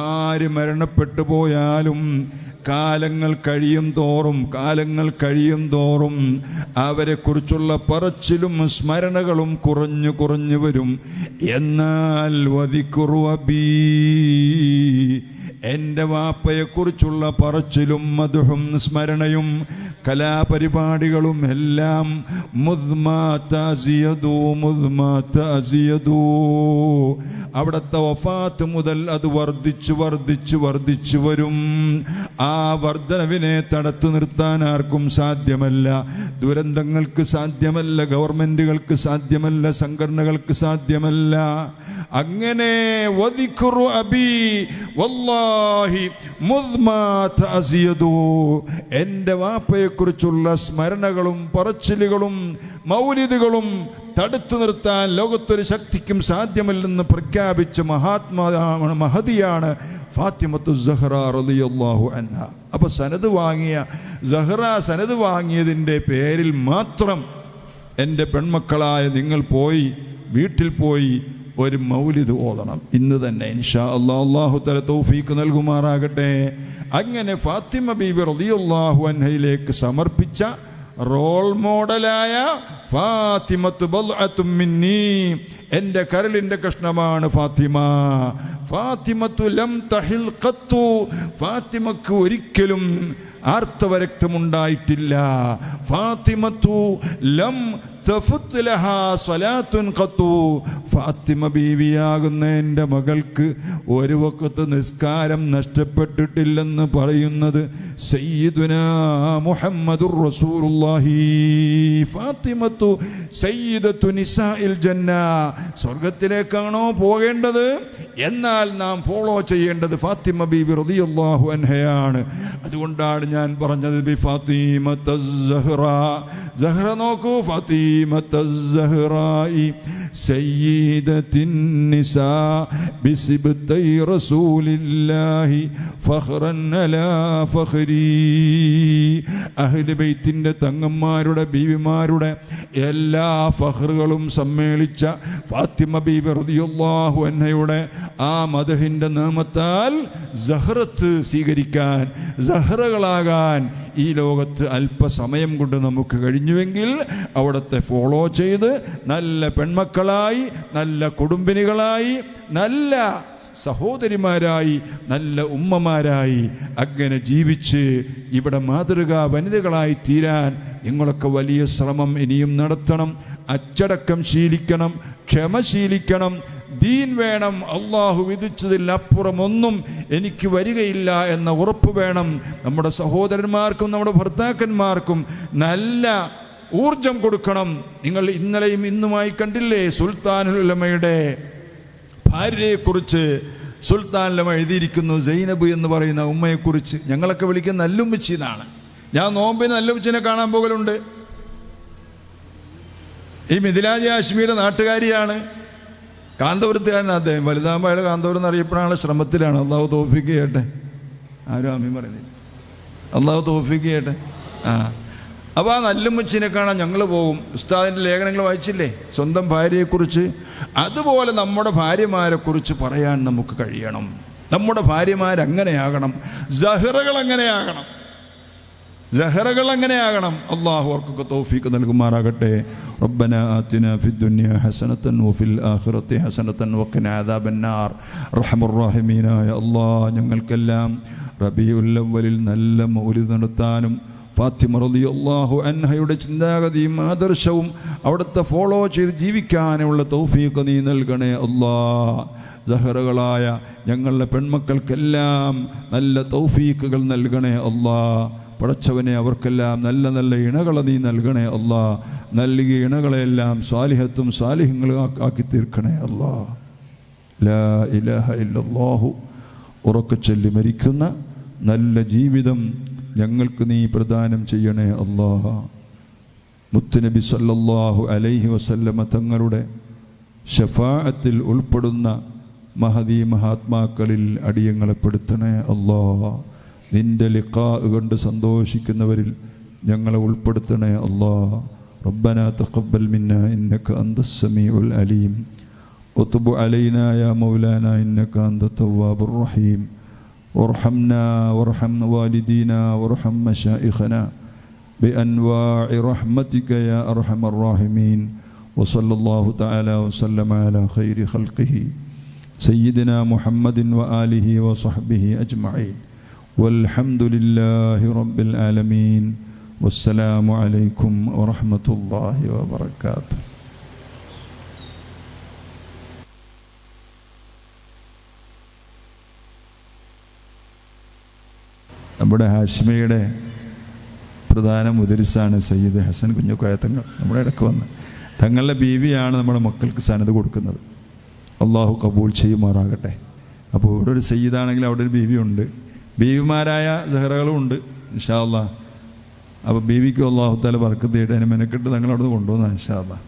ആര് മരണപ്പെട്ടു പോയാലും കാലങ്ങൾ കഴിയും തോറും അവരെക്കുറിച്ചുള്ള പറച്ചിലും സ്മരണകളും കുറഞ്ഞു വരും. എന്നാൽ വദിക്റു അബീ, എൻ്റെ വാപ്പയെക്കുറിച്ചുള്ള പറച്ചിലും മദ്ഹും സ്മരണയും കലാപരിപാടികളും എല്ലാം മുദ്മാത അസിയദൂ, അവിടുത്തെ വഫാത്ത് മുതൽ അത് വർദ്ധിച്ചു വരും. ആ വർധനവിനെ തടുത്തു നിർത്താൻ ആർക്കും സാധ്യമല്ല. ദുരന്തങ്ങൾക്ക് സാധ്യമല്ല, ഗവൺമെന്റുകൾക്ക് സാധ്യമല്ല, സംഘടനകൾക്ക് സാധ്യമല്ല. അങ്ങനെ വദിക്റു അബീ വല്ലാഹി മുദ്മാത അസിയദൂ, എൻ്റെ വാപ്പയെക്കുറിച്ചുള്ള സ്മരണകളും പറച്ചിലുകളും മൗലിദുകളും തടുത്തു നിർത്താൻ ലോകത്തൊരു ശക്തിക്കും സാധ്യമല്ലെന്ന് പ്രഖ്യാപിച്ച മഹതിയാണ് ഫാത്തിമത്തു സഹ്റ റളിയല്ലാഹു അൻഹ. അപ്പോൾ സനദ് വാങ്ങിയതിൻ്റെ പേരിൽ മാത്രം എൻ്റെ പെൺമക്കളായ നിങ്ങൾ വീട്ടിൽ പോയി ഒരു മൗലിദ് ഓതണം ഇന്ന് തന്നെ ഇൻഷാ അല്ലാഹ്. അല്ലാഹു തആല തൗഫീഖ് നൽകുമാറാകട്ടെ. അങ്ങനെ ഫാത്തിമ ബീബി റളിയല്ലാഹു അൻഹയിലേക്ക് സമർപ്പിച്ച റോൾ മോഡലായ ഫാത്തിമത്തു ബൽഅത്തും മിന്നീ, എൻ്റെ കരളിൻ്റെ കഷ്ണമാണ് ഫാത്തിമത്തു ലം തഹിൽ ഖത്തു, ഫാത്തിമക്ക് ഒരിക്കലും ആർത്തവരക്തമുണ്ടായിട്ടില്ല. ഫാത്തിമത്തു ലം തഫുത്ത് ലഹാ സ്വലാത്തുൻ ഖത്തു, ഫാത്തിമ ബീവിയാകുന്ന എൻ്റെ മകൾക്ക് ഒരു വഖത്ത് നിസ്കാരം നഷ്ടപ്പെട്ടിട്ടില്ലെന്ന് പറയുന്നത് സയ്യിദുനാ മുഹമ്മദുർ റസൂലുള്ളാഹി. ഫാത്തിമത്തു സയ്യിദത്തു നിസാഇൽ ജന്ന, സ്വർഗത്തിലേക്കാണോ പോകേണ്ടത്, എന്നാൽ നാം ഫോളോ ചെയ്യേണ്ടത് ഫാത്തിമ ബീബി റളിയല്ലാഹു അൻഹയാണ്. അതുകൊണ്ടാണ് ഞാൻ പറഞ്ഞത് ബി ഫാത്തിമത്ത സഹ്റ നോക്കൂ, ഫാത്തിമത്ത സഹ്റായി സയ്യിദത്തിൻ നിസാ ബിസിബ്തൈ റസൂലില്ലാഹി ഫഖ്റൻ അലാ ഫഖ്രി. അഹ്ലു ബൈത്തിന്റെ തങ്ങന്മാരുടെ ബീവിമാരുടെ എല്ലാ ഫഖ്റുകളും സമ്മേളിച്ച ഫാത്തിമ ബീബി റളിയല്ലാഹു അൻഹയുടെ ആ മദ്ഹിന്റെ നാമത്താൽ സഹ്റത്ത് സ്വീകരിക്കാൻ, സഹ്റകളാകാൻ ഈ ലോകത്ത് അല്പസമയം കൊണ്ട് നമുക്ക് കഴിഞ്ഞുവെങ്കിൽ അവിടുത്തെ ഫോളോ ചെയ്ത് നല്ല പെൺമക്കളായി, നല്ല കുടുംബിനികളായി, നല്ല സഹോദരിമാരായി, നല്ല ഉമ്മമാരായി അങ്ങനെ ജീവിച്ച് ഇവിടെ മാതൃകാ വനിതകളായി തീരാൻ നിങ്ങളൊക്കെ വലിയ ശ്രമം ഇനിയും നടത്തണം. അച്ചടക്കം ശീലിക്കണം, ക്ഷമ ശീലിക്കണം, ദീൻ വേണം. അള്ളാഹു വിധിച്ചതിൽ അപ്പുറമൊന്നും എനിക്ക് വരികയില്ല എന്ന ഉറപ്പ് വേണം. നമ്മുടെ സഹോദരന്മാർക്കും നമ്മുടെ ഭർത്താക്കന്മാർക്കും നല്ല ഊർജം കൊടുക്കണം. നിങ്ങൾ ഇന്നലെയും ഇന്നുമായി കണ്ടില്ലേ സുൽത്താനുൽ ഉലമയുടെ ഭാര്യയെക്കുറിച്ച് സുൽത്താൻ ഉലമ എഴുതിയിരിക്കുന്നു. സൈനബ് എന്ന് പറയുന്ന ഉമ്മയെക്കുറിച്ച്. ഞങ്ങളൊക്കെ വിളിക്കുന്ന നല്ലുമ്മച്ചി എന്നാണ്. ഞാൻ നോമ്പിന് നല്ലുമ്മച്ചിനെ കാണാൻ പോകലുണ്ട്. ഈ മിഥിലാജ് ഹാഷ്മിയുടെ നാട്ടുകാരിയാണ്, കാന്തപുരത്തുകാരനാണ് അദ്ദേഹം. വലുതാകുമ്പോൾ അയാൾ കാന്തപുരം എന്നറിയപ്പെടാനുള്ള ശ്രമത്തിലാണ്. അള്ളാഹു തൗഫീഖ് ചെയ്യട്ടെ. ആരും അമ്മയും പറയുന്നില്ല. അള്ളാഹു തൗഫീഖ് ചെയ്യട്ടെ. അപ്പോൾ ആ നല്ലുമ്മച്ചിനെ കാണാൻ ഞങ്ങൾ പോകും. ഉസ്താദിൻ്റെ ലേഖനങ്ങൾ വായിച്ചില്ലേ സ്വന്തം ഭാര്യയെക്കുറിച്ച്? അതുപോലെ നമ്മുടെ ഭാര്യമാരെക്കുറിച്ച് പറയാൻ നമുക്ക് കഴിയണം. നമ്മുടെ ഭാര്യമാരങ്ങനെയാകണം, സഹ്റകൾ അങ്ങനെയാകണം. അള്ളാഹു അവർക്കൊക്കെ തൗഫീഖ് നൽകുമാറാകട്ടെ. റബ്ബനാ ആതിനാ ഫിദ്ദുനിയാ ഹസനതൻ വഫിൽ ആഖിറതി ഹസനതൻ വഖിനാ അദാബന്നാർ. റഹ്മർ റഹീമീനായ അല്ലാഹ്, ഞങ്ങൾക്കെല്ലാം റബീഉൽ അവ്വലിൽ നല്ല മൗലിദ് നടത്താനും ഫാത്തിമ റളിയല്ലാഹു അൻഹയുടെ ചിന്താഗതിയും ആദർശവും അവിടുത്തെ ഫോളോ ചെയ്ത് ജീവിക്കാനുള്ള തൗഫീഖ് നീ നൽകണേ അല്ലാഹ്. സഹ്റകളായ ഞങ്ങളുടെ പെൺമക്കൾക്കെല്ലാം നല്ല തൗഫീഖുകൾ നൽകണേ അല്ലാഹ്. പടച്ചവനെ അവർക്കെല്ലാം നല്ല നല്ല ഇണകളെ നീ നൽകണേ അല്ലാ. നൽകിയ ഇണകളെല്ലാം സ്വാലിഹത്തും സ്വാലിഹ്യങ്ങളും ആക്കി തീർക്കണേ അല്ലാ. ലാ ഇലാഹ ഇല്ലല്ലാഹു ഉറക്കച്ചൊല്ലി മരിക്കുന്ന നല്ല ജീവിതം ഞങ്ങൾക്ക് നീ പ്രദാനം ചെയ്യണേ അല്ലാ. മുത്തുനബി സല്ലല്ലാഹു അലൈഹി വസല്ലമ തങ്ങളുടെ ശഫാഅത്തിൽ ഉൾപ്പെടുന്ന മഹദി മഹാത്മാക്കളിൽ അടിയങ്ങളെ പെടുത്തണേ അല്ലാ. നിന്റെ ലിഖാ കൊണ്ട് സന്തോഷിക്കുന്നവരിൽ ഞങ്ങളെ ഉൾപ്പെടുത്തണേ അല്ലാ. റബ്ബനാ തഖബ്ബൽ മിന്നാ ഇന്നക അന്തസ് സമീഉൽ അലീം وتب علينا يا مولانا إنك أنت التواب الرحيم وارحمنا وارحم والدينا وارحم مشائخنا بأنواع رحمتك يا أرحم الراحمين وصلى الله تعالى وسلم على خير خلقه سيدنا محمد وآله وصحبه أجمعين والحمد لله رب العالمين والسلام عليكم ورحمة الله وبركاته. നമ്മുടെ ഹാഷ്മിയുടെ പ്രധാന മുദരിസാണ് സയ്യിദ് ഹസൻ കുഞ്ഞുക്കോയ തങ്ങൾ. നമ്മുടെ ഇടയ്ക്ക് വന്ന് തങ്ങളുടെ ബീവിയാണ് നമ്മുടെ മക്കൾക്ക് സനത് കൊടുക്കുന്നത്. അള്ളാഹു കബൂൽ ചെയ്യുമാറാകട്ടെ. അപ്പോൾ ഇവിടെ ഒരു സയ്യിദാണെങ്കിൽ അവിടെ ഒരു ബീവിയുണ്ട്, ബീവിമാരായ സഹറകളും ഉണ്ട് ഇൻഷാ അല്ലാഹ്. അപ്പോൾ ബീവിക്ക് അള്ളാഹു തആല ബർക്കത്ത് ചെയ്യട്ടെ. അതിനെ മെനക്കെട്ട് തങ്ങൾ അവിടെ നിന്ന് കൊണ്ടുവന്നാൽ ഇൻഷാ അല്ലാഹ്.